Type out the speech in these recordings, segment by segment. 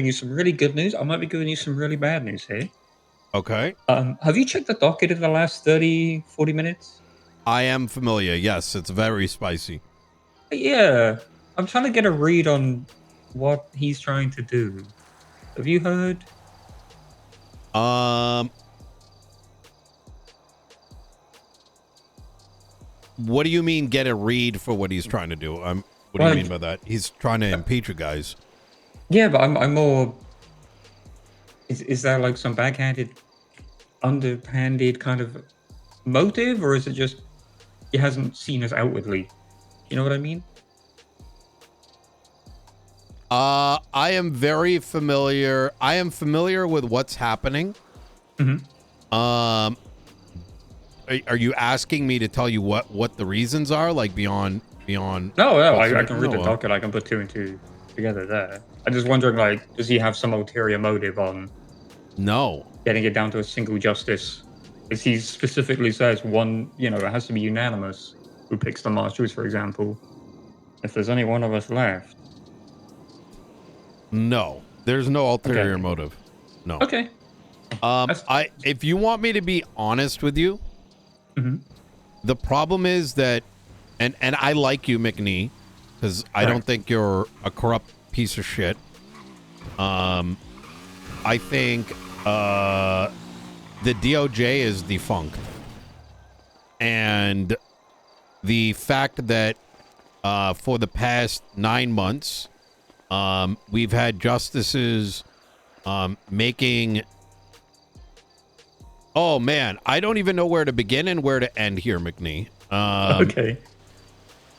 you some really good news. I might be giving you some really bad news here. Okay. Have you checked the docket in the last 30, 40 minutes? I am familiar. Yes, it's very spicy. Yeah, I'm trying to get a read on what he's trying to do. Have you heard? Um, what do you mean get a read for what he's trying to do? What do you Well, mean by that? He's trying to impeach you guys. yeah, but I'm more. Is there like some backhanded, underhanded kind of motive, or is it just he hasn't seen us outwardly? You know what I mean? I am very familiar. I am familiar with what's happening. Hmm. Um, are you asking me to tell you what the reasons are, like beyond No, no, what's I can read the no? docket. I can put two and two together there. I'm just wondering, like, does he have some ulterior motive on No. getting it down to a single justice? As he specifically says, one, it has to be unanimous who picks the marshals, for example. If there's only one of us left. No. There's no ulterior Okay. motive. No. Okay. That's, If you want me to be honest with you, mhm. the problem is that, and I like you, McNee, because I don't think you're a corrupt piece of shit. I think the DOJ is defunct, and the fact that for the past 9 months, we've had justices making. Oh man, I don't even know where to begin and where to end here, McNee. Okay.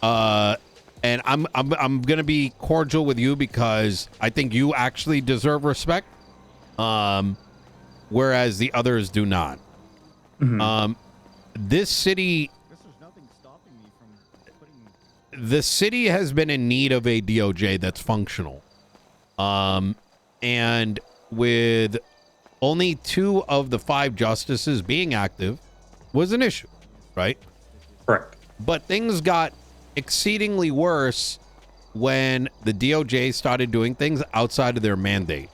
And I'm gonna be cordial with you because I think you actually deserve respect, whereas the others do not. Mhm. This city, the city has been in need of a DOJ that's functional, and with only 2 of the 5 justices being active was an issue, right? Correct. But things got exceedingly worse when the DOJ started doing things outside of their mandate.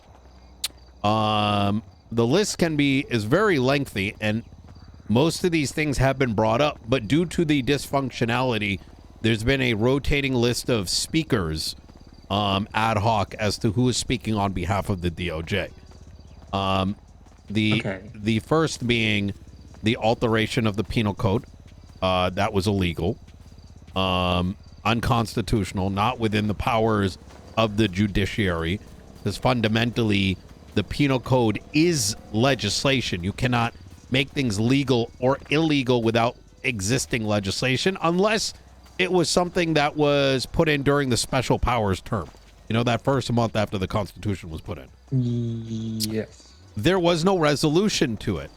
The list is very lengthy, and most of these things have been brought up, but due to the dysfunctionality, there's been a rotating list of speakers ad hoc as to who is speaking on behalf of the DOJ. The first being the alteration of the penal code. That was illegal, unconstitutional, not within the powers of the judiciary, because fundamentally the penal code is legislation. You cannot make things legal or illegal without existing legislation unless it was something that was put in during the special powers term. You know, that first month after the Constitution was put in. Yes. There was no resolution to it.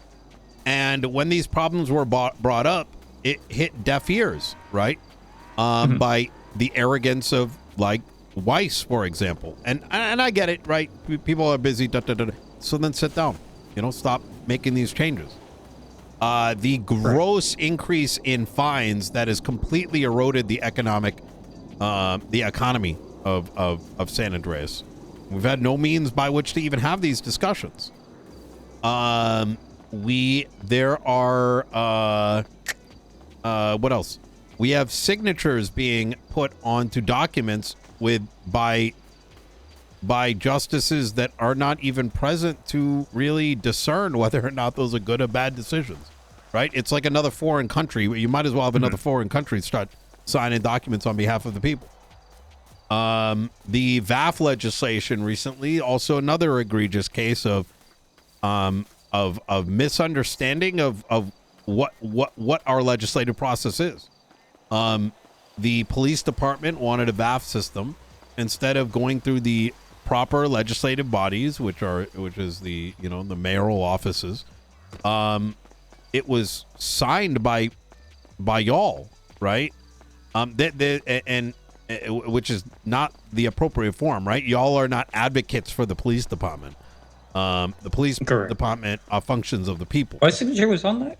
And when these problems were brought up, it hit deaf ears, right? By the arrogance of, like, Weiss, for example. And I get it, right? People are busy, so then sit down. Stop making these changes. The gross increase in fines that has completely eroded the economy of San Andreas. We've had no means by which to even have these discussions. There are what else? We have signatures being put onto documents by justices that are not even present to really discern whether or not those are good or bad decisions, right? It's like another foreign country. You might as well have another foreign country start signing documents on behalf of the people. The VAF legislation recently, also another egregious case of misunderstanding of what our legislative process is. The police department wanted a VAF system instead of going through the proper legislative bodies, which is the the mayoral offices. It was signed by y'all, right? Which is not the appropriate form, right? Y'all are not advocates for the police department. The police department are functions of the people. My signature was on that?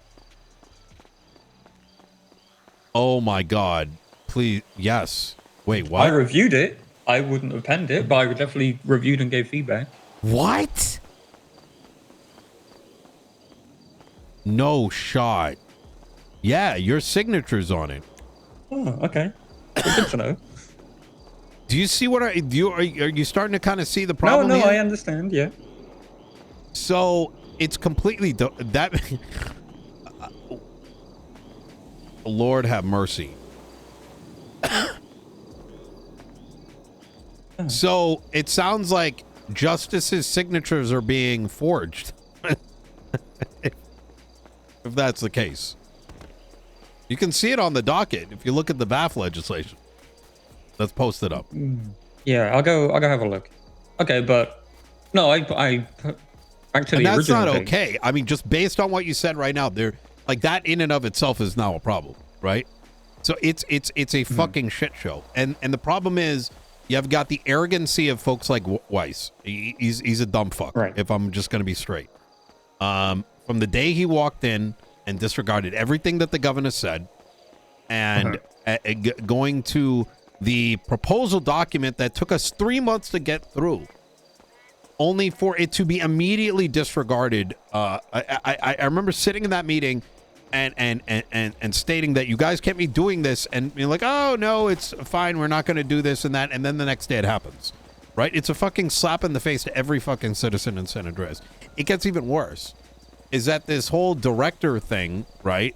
Oh my God. Please. Yes. Wait, what? I reviewed it. I wouldn't have penned it, but I would definitely reviewed and gave feedback. What? No shot. Yeah, your signature's on it. Oh, okay. Well, good to know. Do you see what are you starting to kind of see the problem? No, here? I understand. Yeah. So it's completely that. Lord have mercy. So it sounds like justices' signatures are being forged. If that's the case, you can see it on the docket if you look at the BAF legislation that's posted up. Yeah, I'll go have a look. Okay, but no, I back to And the that's original not thing. okay. I mean, just based on what you said right now, there, like, that in and of itself is now a problem, right? So it's a fucking shit show. And the problem is you've got the arrogancy of folks like Weiss. He's a dumb fuck, Right. if I'm just going to be straight. From the day he walked in and disregarded everything that the governor said, and going to the proposal document that took us 3 months to get through, only for it to be immediately disregarded. I remember sitting in that meeting and stating that you guys can't be doing this, and you're like, oh no, it's fine, we're not going to do this and that, and then the next day it happens, right? It's a fucking slap in the face to every fucking citizen in San Andreas. It gets even worse, is that this whole director thing, right?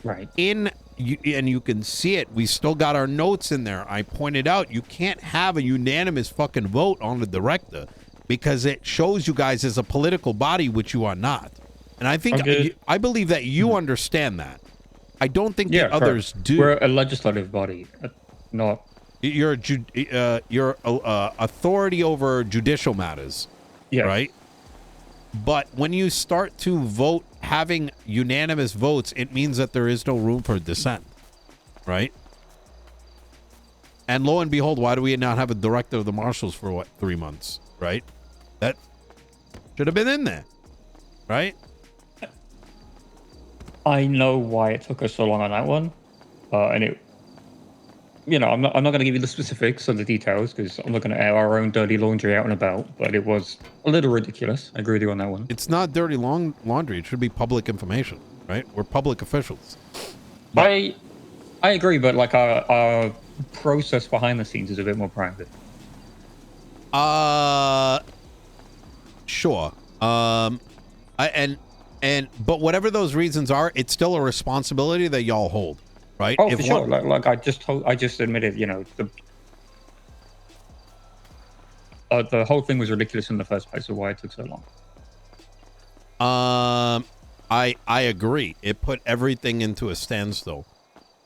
Right. And you can see it. We still got our notes in there. I pointed out you can't have a unanimous fucking vote on the director because it shows you guys as a political body, which you are not. And I think I believe that you understand that. I don't think the others do. We're a legislative body, not. You're authority over judicial matters, right? But when you start to vote having unanimous votes, it means that there is no room for dissent, right? And lo and behold, why do we not have a director of the marshals for 3 months, right? That should have been in there, right? I know why it took us so long on that one, and it. You know, I'm not going to give you the specifics or the details because I'm not going to air our own dirty laundry out and about. But it was a little ridiculous. I agree with you on that one. It's not dirty laundry. It should be public information, right? We're public officials. But I agree, but like our process behind the scenes is a bit more private. Sure. But whatever those reasons are, it's still a responsibility that y'all hold. Right? Oh, for sure. Like I just admitted, you know, the whole thing was ridiculous in the first place. So why it took so long? I agree. It put everything into a standstill.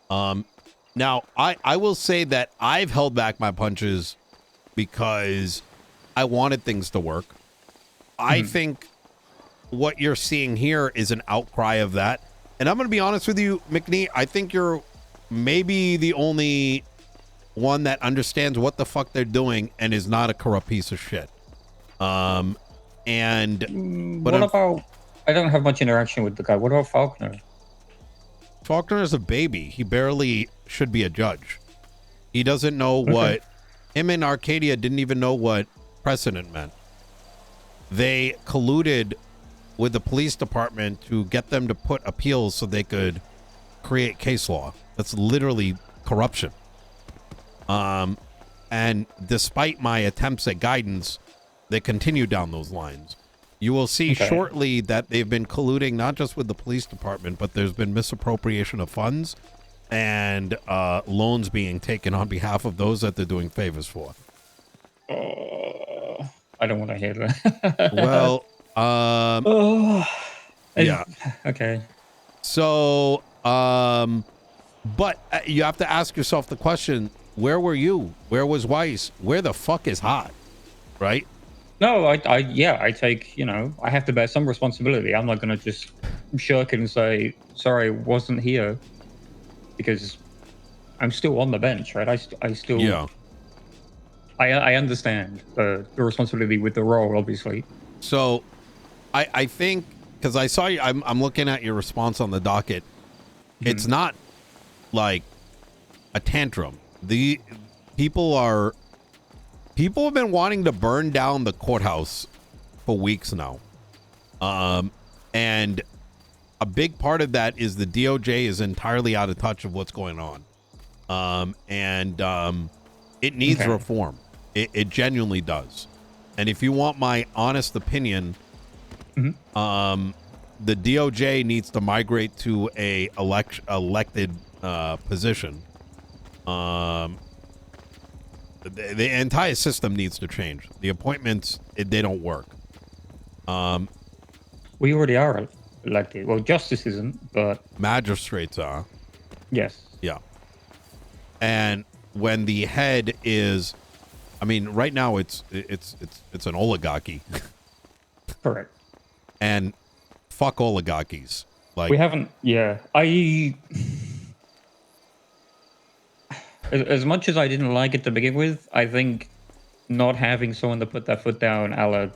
Now I will say that I've held back my punches because I wanted things to work. I think what you're seeing here is an outcry of that. And I'm going to be honest with you, McNee, I think you're maybe the only one that understands what the fuck they're doing and is not a corrupt piece of shit. But what about... I don't have much interaction with the guy. What about Faulkner? Faulkner is a baby. He barely should be a judge. He doesn't know what... Him and Arcadia didn't even know what precedent meant. They colluded with the police department to get them to put appeals so they could create case law. That's literally corruption. And despite my attempts at guidance, they continue down those lines. You will see shortly that they've been colluding not just with the police department, but there's been misappropriation of funds and loans being taken on behalf of those that they're doing favors for. I don't want to hear that. Well... yeah. Okay. So, but you have to ask yourself the question, where were you? Where was Weiss? Where the fuck is Hot? Right? No, I take, you know, I have to bear some responsibility. I'm not going to just shirk it and say, sorry, I wasn't here, because I'm still on the bench, right? I still... Yeah. I understand the responsibility with the role, obviously. So... I think, because I saw you, I'm looking at your response on the docket. It's not like a tantrum. The people are People have been wanting to burn down the courthouse for weeks now. And a big part of that is the DOJ is entirely out of touch of what's going on. It needs reform. It genuinely does. And if you want my honest opinion, the DOJ needs to migrate to a elected position. The entire system needs to change. The appointments, they don't work. We already are elected. Well, justice isn't, but magistrates are. Yes. Yeah. And when the head is, I mean, right now it's an oligarchy. Correct. And fuck oligarchies. Like, we haven't. Yeah, as much as I didn't like it to begin with, I think not having someone to put their foot down, a la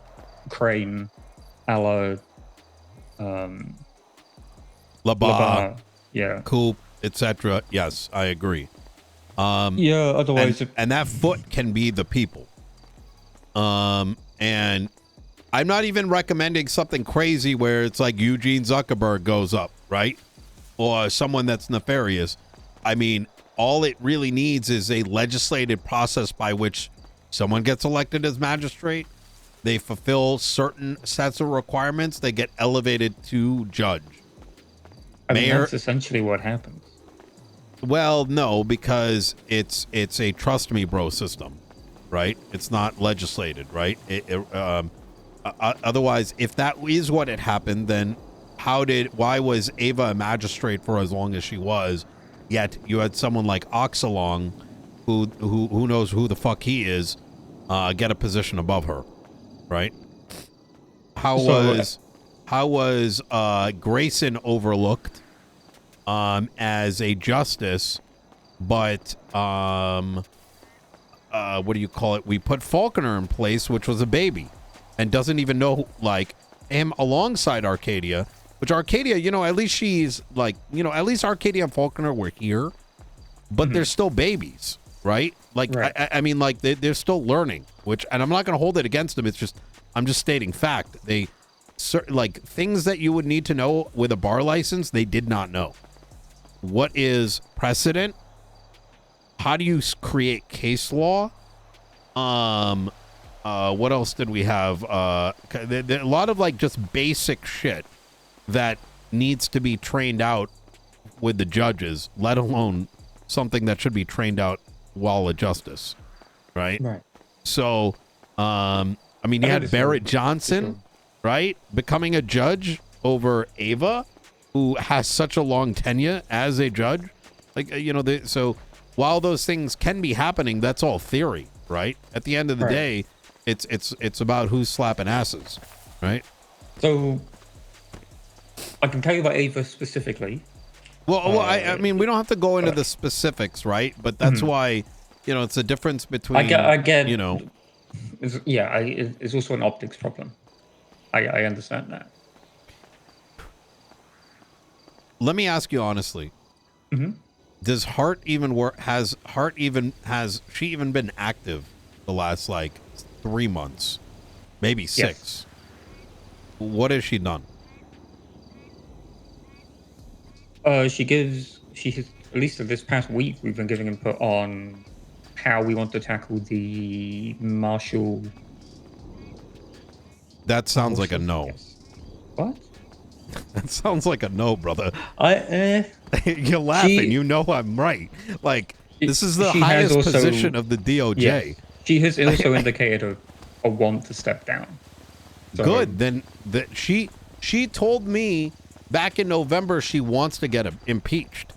Crane, a la Labar, yeah, Coop, etc. Yes, I agree. Yeah, otherwise, and that foot can be the people. And I'm not even recommending something crazy where it's like Eugene Zuckerberg goes up, right? Or someone that's nefarious. I mean, all it really needs is a legislative process by which someone gets elected as magistrate. They fulfill certain sets of requirements. They get elevated to judge. I mean, that's essentially what happens. Well, no, because it's a trust me bro system, right? It's not legislated, right? Otherwise, if that is what had happened, then why was Ava a magistrate for as long as she was? Yet you had someone like Oxalong, who knows who the fuck he is, get a position above her, right? How was Grayson overlooked as a justice, but what do you call it? We put Falconer in place, which was a baby, and doesn't even know like him alongside Arcadia. Which Arcadia, at least she's like, at least Arcadia and Falconer were here, but they're still babies, right? Like, right. I mean, like they're still learning. And I'm not going to hold it against them. It's just I'm just stating fact. They like things that you would need to know with a bar license. They did not know. What is precedent? How do you create case law? What else did we have? There a lot of like just basic shit that needs to be trained out with the judges, let alone something that should be trained out while a justice, right? Right. So, I mean, you had Barrett Johnson, right, becoming a judge over Ava, who has such a long tenure as a judge. Like, so while those things can be happening, that's all theory, right? At the end of the day, it's about who's slapping asses, right? So I can tell you about Ava specifically. Well, I mean, we don't have to go into the specifics, right? But that's why, it's a difference between. I get. It's also an optics problem. I understand that. Let me ask you honestly. Does Hart even work? Has she even been active the last like 3 months, maybe 6? Yes. What has she done? She has, at least this past week, we've been giving input on how we want to tackle the martial. That sounds like a no. Yes. What? That sounds like a no, brother. You're laughing. I'm right. Like, this is the highest position of the DOJ. Yes, she has also indicated a want to step down. So, good. Then she told me back in November she wants to get impeached.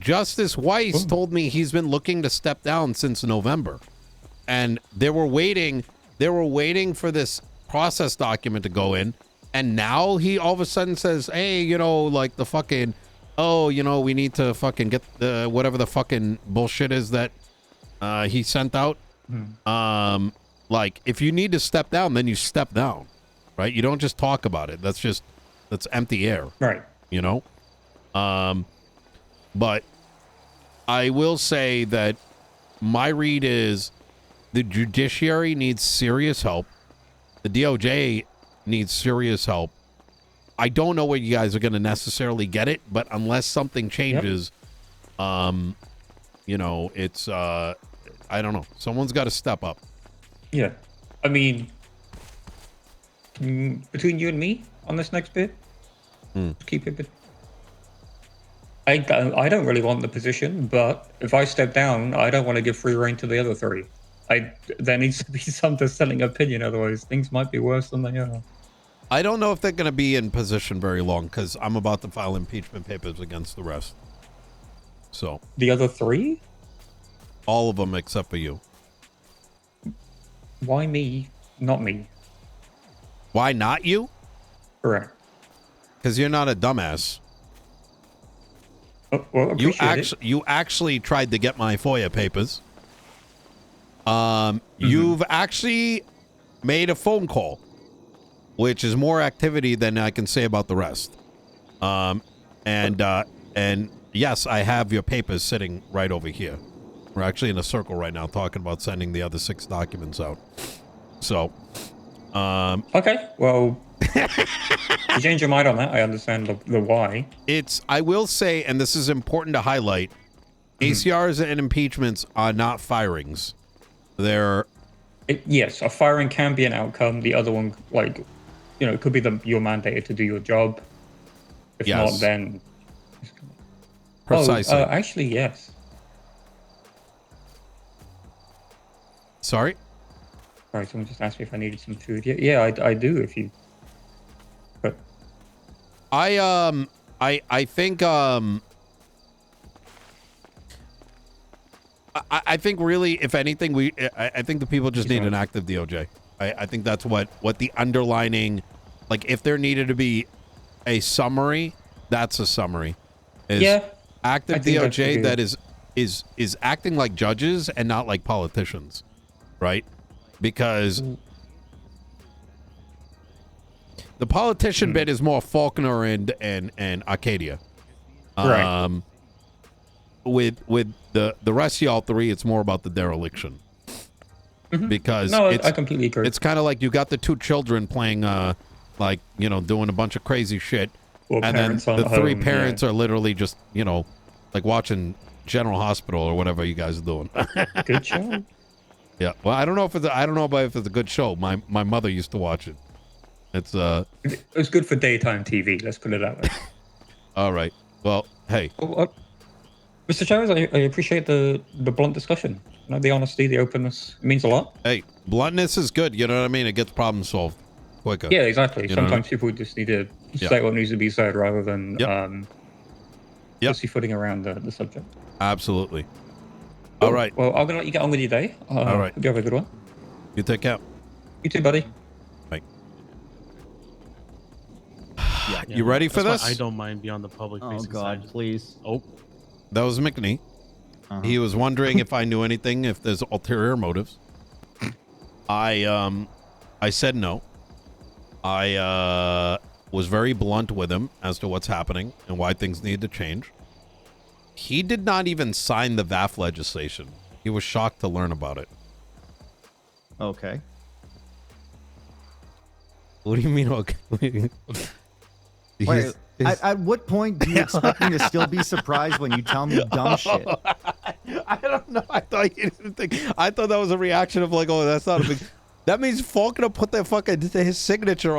Justice Weiss told me he's been looking to step down since November. And they were waiting for this process document to go in. And now he all of a sudden says, hey, like the fucking, we need to fucking get the whatever the fucking bullshit is that he sent out. Like, if you need to step down, then you step down, right? You don't just talk about it. That's empty air. Right. But I will say that my read is The judiciary needs serious help. The DOJ needs serious help. I don't know where you guys are going to necessarily get it, but unless something changes, you know, it's, I don't know. Someone's got to step up. Yeah. I mean, between you and me on this next bit, keep it. I don't really want the position, but if I step down, I don't want to give free rein to the other three. There needs to be some dissenting opinion, otherwise things might be worse than they are. I don't know if they're going to be in position very long because I'm about to file impeachment papers against the rest. So the other three? All of them except for you. Why me, not me? Why not you? Correct. Because you're not a dumbass. Oh, well, you actually tried to get my FOIA papers. You've actually made a phone call, which is more activity than I can say about the rest. And yes, I have your papers sitting right over here. We're actually in a circle right now talking about sending the other 6 documents out. So, okay, well, you change your mind on that. I understand the why. I will say, and this is important to highlight, ACRs and impeachments are not firings. They're... yes, a firing can be an outcome. The other one, like, you know, it could be you're mandated to do your job. If not, then... Precisely. Oh, actually, yes. Sorry? Sorry, someone just asked me if I needed some food. Yeah, I do if you... But... I think, I think really, if anything, I think the people just need an active DOJ. I think that's what the underlining, like, if there needed to be a summary, that's a summary. Yeah. Active DOJ that is acting like judges and not like politicians, right? Because the politician bit is more Faulkner and Arcadia. Right. With the rest of y'all three, it's more about the dereliction. Because I completely agree. It's kind of like you got the 2 children playing, like, you know, doing a bunch of crazy shit. And then the 3 parents are literally just, you know, like watching General Hospital or whatever you guys are doing. Good show. Yeah. Well, I don't know if it's a good show. My mother used to watch it. It's It's good for daytime TV. Let's put it that way. All right. Well, hey. Mr. Chavez, I appreciate the blunt discussion. You know, the honesty, the openness. It means a lot. Hey, bluntness is good. You know what I mean? It gets problem solved quicker. Yeah, exactly. Sometimes people just need to say what needs to be said rather than pussyfooting around the subject. Absolutely. All right. Well, I'm going to let you get on with your day. All right. Hope you have a good one. You take care. You too, buddy. Bye. You ready for this? I don't mind beyond the public facing God, side. please. Oh. That was McNee. He was wondering if I knew anything, if there's ulterior motives. I said no. I was very blunt with him as to what's happening and why things need to change. He did not even sign the VAF legislation. He was shocked to learn about it. Okay. What do you mean? Okay. Wait, at what point do you expect me to still be surprised when you tell me dumb shit? I don't know. I thought that was a reaction of like, oh, that's not a big... That means Faulkner put his signature